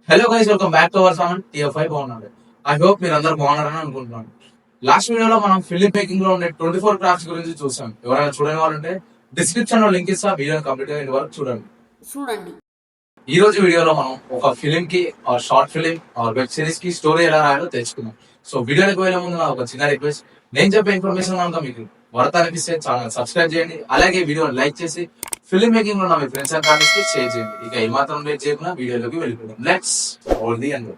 Hello guys, welcome back to our channel TF5 బాగున్నాడు. I hope మీరు అందరూ బాగున్నారని అనుకుంటున్నాను. లాస్ట్ వీడియోలో మనం ఫిల్మ్ మేకింగ్ లో ఉండే 24 క్రాఫ్ట్స్ గురించి చూసాం. ఎవరైనా చూడని వాళ్ళంటే డిస్క్రిప్షన్ లో లింక్ ఇస్తా, వీడియో కంప్లీట్ గా వరకు చూడండి. ఈ రోజు వీడియోలో మనం ఒక ఫిలిం కి షార్ట్ ఫిలిం వెబ్ సిరీస్ కి స్టోరీ ఎలా రాయాలో తెలుసుకుందాం. సో వీడియోకి పోయే ముందు నా ఒక చిన్న రిక్వెస్ట్, నేను చెప్పే ఇన్ఫర్మేషన్ కనుక మీకు వర్త అనిపిస్తే ఛానల్ సబ్స్క్రైబ్ చేయండి. అలాగే వీడియో లైక్ చేసి ఫిల్మ్ మేకింగ్ లో మీ ఫ్రెండ్స్ అండ్ ఫ్యామిలీస్ కి షేర్ చేయండి. ఇక ఈ మాత్రం లేట్ చేయకుండా వీడియోలోకి వెళ్ళిపోదాం. Let's all the and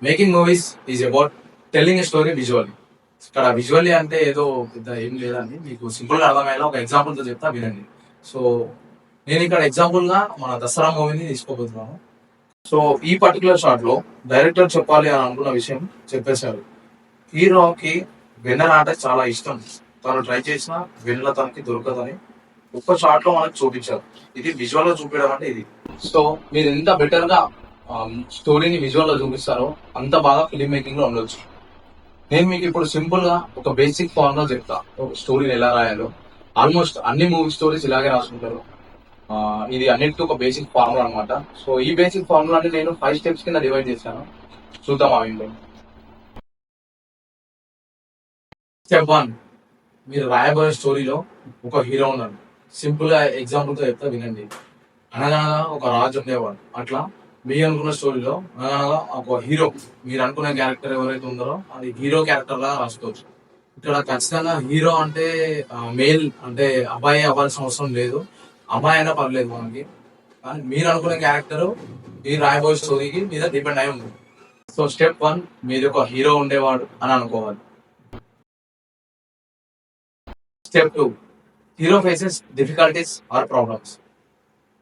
making movies is about telling a story visually. ఇక్కడ విజువల్లీ అంటే ఏదో పెద్ద ఏం లేదండి, మీకు సింపుల్ గా అర్థమయ్యేలా ఒక ఎగ్జాంపుల్ తో చెప్తా వినండి. సో నేను ఇక్కడ ఎగ్జాంపుల్ గా మన దసరా మూవీని తీసుకోబోతున్నాను. సో ఈ పర్టికులర్ షాట్ లో డైరెక్టర్ చెప్పాలి అని అనుకున్న విషయం చెప్పేశారు. హీరోకి వెన్నెల అంటే చాలా ఇష్టం, తను ట్రై చేసిన వెన్నెల తనకి దొరకదని ఒక్క షాట్ లో మనకు చూపించారు. ఇది విజువల్ గా చూపించడం అంటే ఇది. సో మీరు ఎంత బెటర్ గా స్టోరీని విజువల్ లో చూపిస్తారో అంత బాగా ఫిలిం మేకింగ్ లో ఉండొచ్చు. నేను మీకు ఇప్పుడు సింపుల్ గా ఒక బేసిక్ ఫార్ములా చెప్తా, ఒక స్టోరీని ఎలా రాయాలో. ఆల్మోస్ట్ అన్ని మూవీ స్టోరీస్ ఇలాగే రాసుకుంటారు. ఇది అన్నిటికీ ఒక బేసిక్ ఫార్ములా అనమాట. సో ఈ బేసిక్ ఫార్ములాని నేను 5 స్టెప్స్ కింద డివైడ్ చేశాను. చూద్దాం ఆ విండో. స్టెప్ 1, మీరు రాయబోయే స్టోరీలో ఒక హీరో ఉన్నాడు. సింపుల్ గా ఎగ్జాంపుల్ తో చెప్తా వినండి. అనగనగా ఒక రాజు ఉండేవాడు. అట్లా మీ అనుకున్న స్టోరీలో అనగనగా ఒక హీరో, మీరు అనుకునే క్యారెక్టర్ ఎవరైతే ఉందో అది హీరో క్యారెక్టర్ లా రాసుకోవచ్చు. ఇక్కడ ఖచ్చితంగా హీరో అంటే మేల్ అంటే అబ్బాయి అవ్వాల్సిన అవసరం లేదు, అమ్మాయి అయినా పర్లేదు మనకి. కానీ మీరు అనుకునే క్యారెక్టర్ మీరు రాయబోయే స్టోరీకి మీద డిపెండ్ అయి ఉంది. సో స్టెప్ 1, మీరు ఒక హీరో ఉండేవాడు అని అనుకోవాలి. Step 2, hero faces difficulties or problems.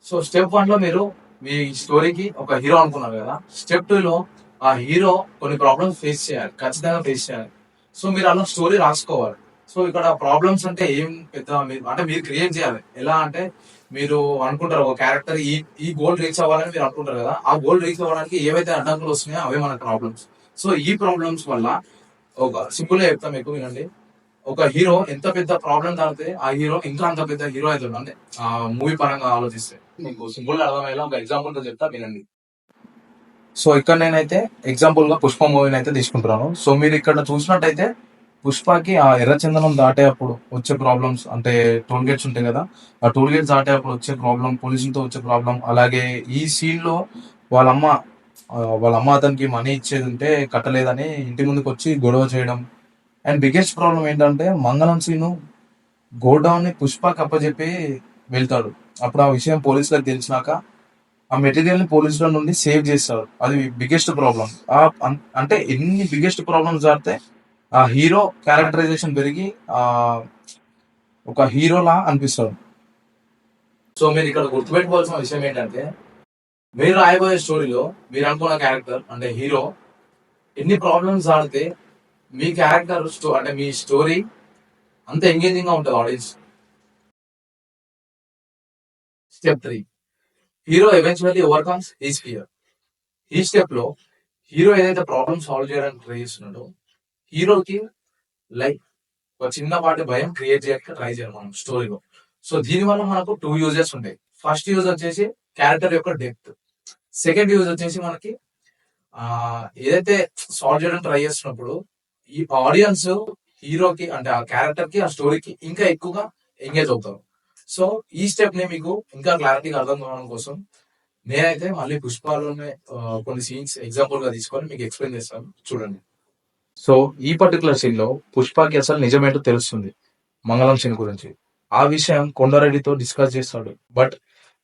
So step 1 లో మీరు మీ స్టోరీకి ఒక హీరో అనుకున్నారు కదా. స్టెప్ 2 లో ఆ హీరో కొన్ని ప్రాబ్లమ్స్ ఫేస్ చేయాలి, ఖచ్చితంగా ఫేస్ చేయాలి. సో మీరు అలా స్టోరీ రాసుకోవాలి. సో ఇక్కడ ప్రాబ్లమ్స్ అంటే ఏం పెద్ద అంటే మీరు క్రియేట్ చేయాలి. ఎలా అంటే మీరు అనుకుంటారు ఒక క్యారెక్టర్ ఈ గోల్ రీచ్ అవ్వాలని మీరు అనుకుంటారు కదా. ఆ గోల్ రీచ్ అవ్వడానికి ఏవైతే అడ్డంకులు వస్తున్నాయో అవే మన ప్రాబ్లమ్స్. సో ఈ ప్రాబ్లమ్స్ వల్ల ఒక సింపుల్ గా చెప్తాం మీకు వినండి. ఒక హీరో ఎంత పెద్ద ప్రాబ్లం తాగితే ఆ హీరో ఇంకా అంత పెద్ద హీరో అవుతుంది. అంటే ఆ మూవీ పరంగా ఆలోచిస్తే మీకు సింపుల్ గా అర్థమయ్యేలా ఒక ఎగ్జాంపుల్ తో చెప్తా వినండి. సో ఇక్కడ నేనైతే ఎగ్జాంపుల్ గా పుష్ప మూవీని అయితే తీసుకుంటున్నాను. సో మీరు ఇక్కడ చూసినట్టయితే పుష్పకి ఆ ఎర్రచందనం దాటే అప్పుడు వచ్చే ప్రాబ్లమ్స్, అంటే టోల్ గేట్స్ ఉంటాయి కదా, ఆ టోల్ గేట్స్ దాటే అప్పుడు వచ్చే ప్రాబ్లం, పోలీసులతో వచ్చే ప్రాబ్లం, అలాగే ఈ సీన్ లో వాళ్ళమ్మ వాళ్ళమ్మ అతనికి మనీ ఇచ్చేది ఉంటే కట్టలేదని ఇంటి ముందుకు వచ్చి గొడవ చేయడం. అండ్ బిగ్గెస్ట్ ప్రాబ్లం ఏంటంటే మంగళం సీను గోడౌన్ ని పుష్పకి అప్పచెప్పి వెళ్తాడు. అప్పుడు ఆ విషయం పోలీసులకు తెలిసినాక ఆ మెటీరియల్ ని పోలీసుల నుండి సేవ్ చేస్తారు. అది బిగ్గెస్ట్ ప్రాబ్లం. అంటే ఎన్ని బిగ్గెస్ట్ ప్రాబ్లమ్స్ జరిగితే ఆ హీరో క్యారెక్టరైజేషన్ పెరిగి ఆ ఒక హీరోలా అనిపిస్తాడు. సో మీరు ఇక్కడ గుర్తుపెట్టుకోవాల్సిన విషయం ఏంటంటే మీరు రాయబోయే స్టోరీలో మీరు అనుకున్న క్యారెక్టర్ అంటే హీరో ఎన్ని ప్రాబ్లమ్స్ ఆడితే మీ క్యారెక్టర్ అంటే మీ స్టోరీ అంత ఎంగేజింగ్ గా ఉంటుంది audience. Step 3, hero eventually overcomes his fear. ఈ స్టెప్ లో హీరో ఏదైతే ప్రాబ్లమ్ సాల్వ్ చేయడానికి ట్రై చేస్తున్నాడో హీరోకి లైక్ ఒక చిన్నపాటి భయం క్రియేట్ చేయడానికి ట్రై చేయాలి మనం స్టోరీలో. సో దీని వల్ల మనకు 2 యూజెస్ ఉంటాయి. ఫస్ట్ యూజ్ వచ్చేసి క్యారెక్టర్ యొక్క డెప్త్. సెకండ్ యూజ్ వచ్చేసి మనకి ఏదైతే సాల్వ్ చేయడానికి ట్రై చేస్తున్నప్పుడు ఈ ఆడియన్స్ హీరోకి అంటే ఆ క్యారెక్టర్ కి ఆ స్టోరీకి ఇంకా ఎక్కువగా ఎంగేజ్ అవుతారు. సో ఈ స్టెప్ ని మీకు ఇంకా క్లారిటీగా అర్థం కావడం కోసం నేనైతే మళ్ళీ పుష్పాలోనే కొన్ని సీన్స్ ఎగ్జాంపుల్ గా తీసుకొని మీకు ఎక్స్ప్లెయిన్ చేస్తాను, చూడండి. సో ఈ పర్టికులర్ సీన్ లో పుష్పకి అసలు నిజమేంటో తెలుస్తుంది మంగళం సీన్ గురించి. ఆ విషయం కొండారెడ్డితో డిస్కస్ చేస్తాడు, బట్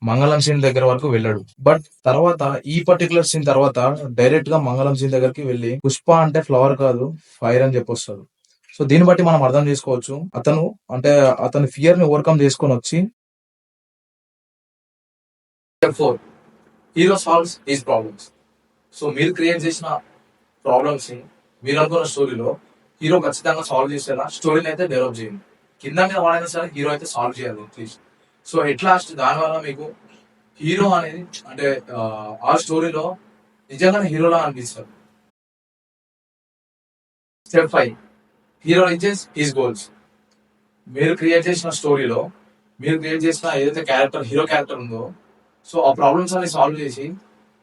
మంగళం సీన్ దగ్గర వరకు వెళ్ళాడు. బట్ తర్వాత ఈ పర్టికులర్ సీన్ తర్వాత డైరెక్ట్ గా మంగళం సీన్ దగ్గరికి వెళ్ళి పుష్ప అంటే ఫ్లవర్ కాదు ఫైర్ అని చెప్పొస్తాడు. సో దీన్ని బట్టి మనం అర్థం చేసుకోవచ్చు అతను అంటే అతని ఫియర్ ని ఓవర్కమ్ చేసుకొని వచ్చి step 4, hero solves his problems. So మీరు క్రియేట్ చేసిన ప్రాబ్లమ్స్ ని మీరు అనుకున్న స్టోరీలో హీరో ఖచ్చితంగా సాల్వ్ చేసేలా స్టోరీని అయితే డెవలప్ చేయండి. కింద మీద వాడైనా సరే హీరో అయితే సాల్వ్ చేయాలి అట్లీస్ట్. సో ఎట్లా దానివల్ల మీకు హీరో అనేది అంటే ఆ స్టోరీలో నిజంగానే హీరోలా అనిపిస్తారు. Step 5, hero reaches his goals. మీరు క్రియేట్ చేసిన స్టోరీలో మీరు క్రియేట్ చేసిన ఏదైతే క్యారెక్టర్ హీరో క్యారెక్టర్ ఉందో, సో ఆ ప్రాబ్లమ్స్ అన్ని సాల్వ్ చేసి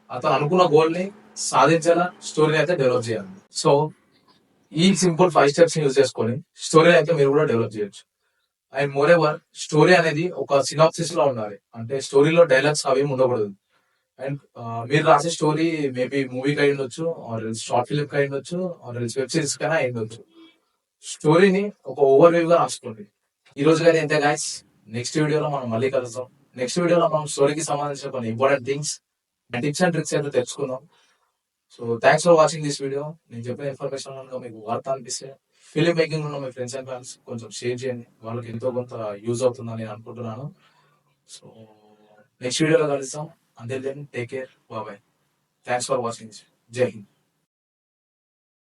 అతను అనుకున్న గోల్ ని సాధించేలా స్టోరీని అయితే డెవలప్ చేయాలి. సో ఈ సింపుల్ 5 స్టెప్స్ యూజ్ చేసుకొని స్టోరీని అయితే మీరు కూడా డెవలప్ చేయొచ్చు. అండ్ మోర్ ఎవర్ స్టోరీ అనేది ఒక సినాప్సిస్ లో ఉండాలి. అంటే స్టోరీలో డైలాగ్స్ అవి ఉండకూడదు. అండ్ మీరు రాసే స్టోరీ మేబీ మూవీకి అయి ఉండొచ్చు, ఆర్ షార్ట్ ఫిల్మ్ కి అయి ఉండొచ్చు, ఆర్ వెబ్ సిరీస్ కైనా అయి ఉండొచ్చు. స్టోరీని ఒక ఓవర్ వ్యూ గా రాసుకోండి. ఈ రోజు కానీ అంతే గాయస్. నెక్స్ట్ వీడియోలో మనం మళ్ళీ కలుద్దాం. నెక్స్ట్ వీడియోలో మనం స్టోరీకి సంబంధించిన కొన్ని important things and tips and tricks అయితే తెలుసుకుందాం. So thanks for watching this video. నేను చెప్పిన ఇన్ఫర్మేషన్ కనుక మీకు వార్త అనిపిస్తే ఫిలిం మేకింగ్ ఉన్న మీ ఫ్రెండ్స్ అండ్ ఫ్యాన్స్ కొంచెం షేర్ చేయండి. వాళ్ళకి ఎంతో కొంత యూజ్ అవుతుందని నేను అనుకుంటున్నాను. సో నెక్స్ట్ వీడియోలో కలుద్దాం. Until then take care, bye. Thanks for watching. జై హింద్.